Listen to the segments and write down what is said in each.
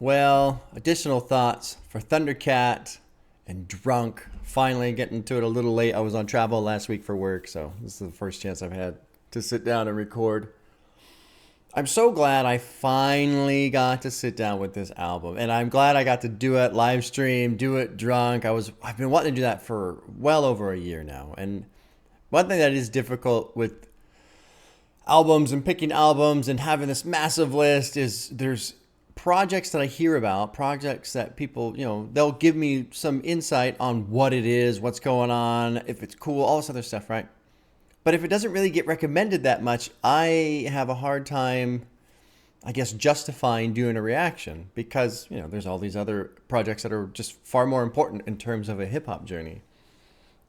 Well, additional thoughts for Thundercat and Drunk. Finally getting to it a little late. I was on travel last week for work, so this is the first chance I've had to sit down and record. I'm so glad I finally got to sit down with this album, and I'm glad I got to do it live stream, do it drunk. I've been wanting to do that for well over a year now, and one thing that is difficult with albums and picking albums and having this massive list is there's projects that I hear about, projects that people, they'll give me some insight on what it is, what's going on, if it's cool, all this other stuff, right? But if it doesn't really get recommended that much, I have a hard time, I guess, justifying doing a reaction because, there's all these other projects that are just far more important in terms of a hip hop journey.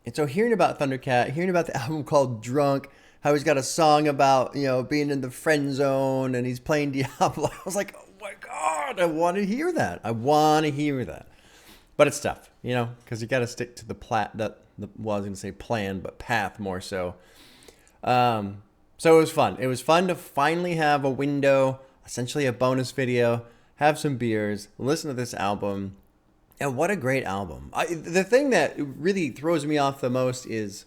And so hearing about Thundercat, hearing about the album called Drunk, how he's got a song about, being in the friend zone and he's playing Diablo, I was like, oh my God, I want to hear that. I want to hear that. But it's tough, because you got to stick to the I was going to say plan, but path more so. So it was fun. It was fun to finally have a window, essentially a bonus video, have some beers, listen to this album. And what a great album. The thing that really throws me off the most is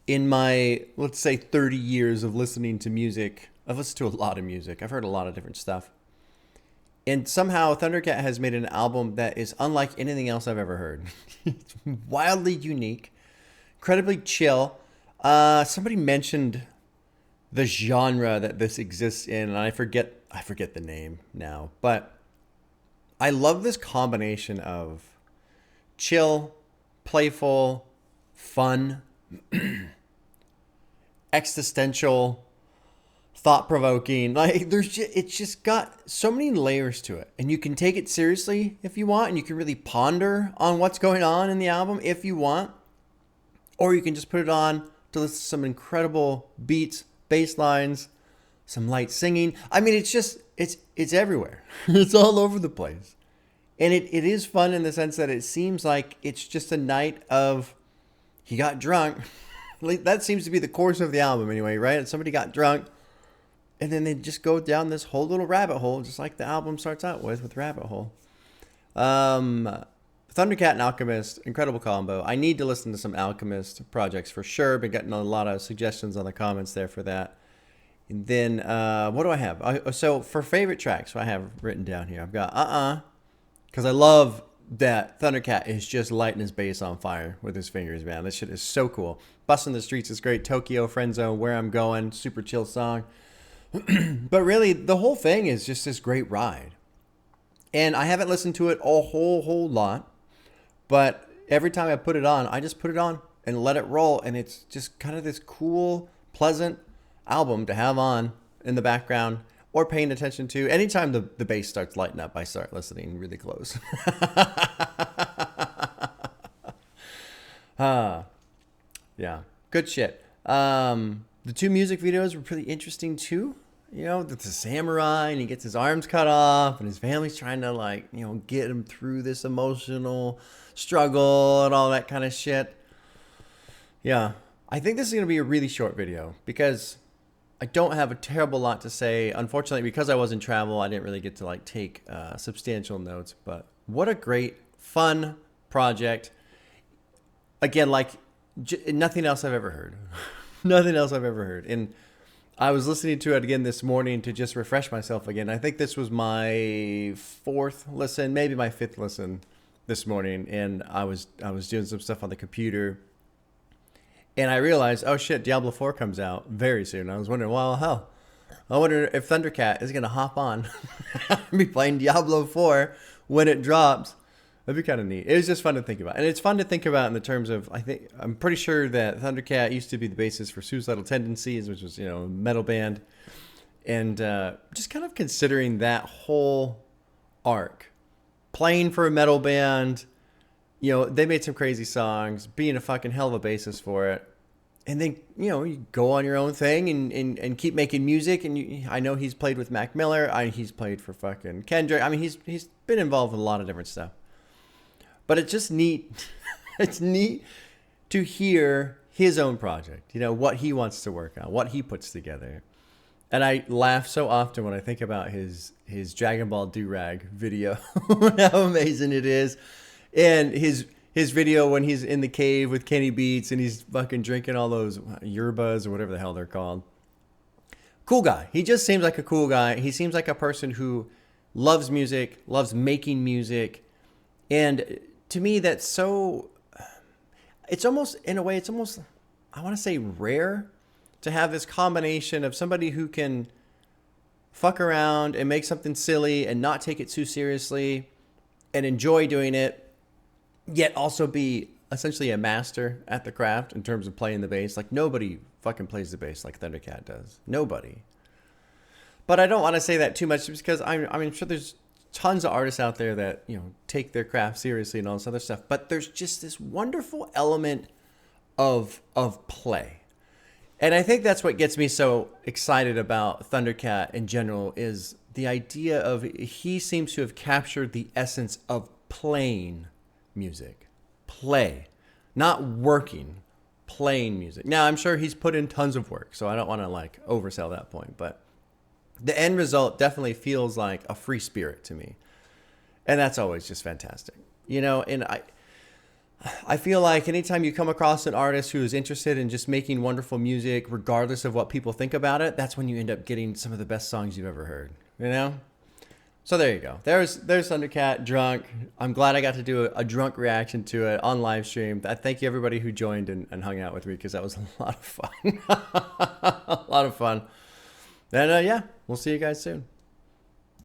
in my, let's say, 30 years of listening to music, I've listened to a lot of music. I've heard a lot of different stuff. And somehow Thundercat has made an album that is unlike anything else I've ever heard. It's wildly unique, incredibly chill. Somebody mentioned the genre that this exists in, and I forget the name now, but I love this combination of chill, playful, fun, existential, thought-provoking. It's just got so many layers to it, and you can take it seriously if you want, and you can really ponder on what's going on in the album if you want, or you can just put it on to listen to some incredible beats, bass lines, some light singing. I mean, it's everywhere. It's all over the place. And it is fun in the sense that it seems like it's just a night of he got drunk. That seems to be the course of the album anyway, right? Somebody got drunk and then they just go down this whole little rabbit hole, just like the album starts out with Rabbit Hole. Thundercat and Alchemist, incredible combo. I need to listen to some Alchemist projects for sure. Been getting a lot of suggestions on the comments there for that. And then, what do I have? So for favorite tracks, what I have written down here, I've got because I love that Thundercat is just lighting his bass on fire with his fingers, man. This shit is so cool. Bustin' the Streets is great. Tokyo, Friend Zone, Where I'm Going, super chill song. But really, the whole thing is just this great ride. And I haven't listened to it a whole lot. But every time I put it on, I just put it on and let it roll. And it's just kind of this cool, pleasant album to have on in the background or paying attention to. Anytime the bass starts lighting up, I start listening really close. Yeah, good shit. The two music videos were pretty interesting too. It's a samurai and he gets his arms cut off and his family's trying to get him through this emotional struggle and all that kind of shit. Yeah, I think this is going to be a really short video because I don't have a terrible lot to say. Unfortunately, because I was in travel, I didn't really get to take substantial notes, but what a great, fun project. Again, nothing else I've ever heard. Nothing else I've ever heard. And I was listening to it again this morning to just refresh myself again. I think this was my fourth listen, maybe my fifth listen this morning. And I was doing some stuff on the computer. And I realized, oh shit, Diablo 4 comes out very soon. I was wondering, well, hell, I wonder if Thundercat is going to hop on and be playing Diablo 4 when it drops. That'd be kind of neat. It was just fun to think about. And it's fun to think about in the terms of, I'm pretty sure that Thundercat used to be the basis for Suicidal Tendencies, which was, a metal band. And just kind of considering that whole arc. Playing for a metal band, they made some crazy songs, being a fucking hell of a basis for it. And then, you go on your own thing and keep making music. And I know he's played with Mac Miller. He's played for fucking Kendrick. I mean, he's been involved with a lot of different stuff. But it's just neat. It's neat to hear his own project, what he wants to work on, what he puts together. And I laugh so often when I think about his Dragon Ball Do-Rag video, how amazing it is. And his video when he's in the cave with Kenny Beats and he's fucking drinking all those yerbas or whatever the hell they're called. Cool guy. He just seems like a cool guy. He seems like a person who loves music, loves making music. And to me, that's so... It's almost, in a way, it's almost, I want to say rare to have this combination of somebody who can fuck around and make something silly and not take it too seriously and enjoy doing it, yet also be essentially a master at the craft in terms of playing the bass. Like, nobody fucking plays the bass like Thundercat does. Nobody. But I don't want to say that too much because I'm sure there's tons of artists out there that, you know, take their craft seriously and all this other stuff. But there's just this wonderful element of play. And I think that's what gets me so excited about Thundercat in general is the idea of he seems to have captured the essence of playing music. Play. Not working. Playing music. Now, I'm sure he's put in tons of work, so I don't want to like oversell that point, but the end result definitely feels like a free spirit to me. And that's always just fantastic. You know, and I feel like anytime you come across an artist who is interested in just making wonderful music, regardless of what people think about it, that's when you end up getting some of the best songs you've ever heard, you know? So there you go. There's Thundercat, Drunk. I'm glad I got to do a drunk reaction to it on live stream. I thank you everybody who joined and hung out with me because that was a lot of fun. A lot of fun. And yeah, we'll see you guys soon.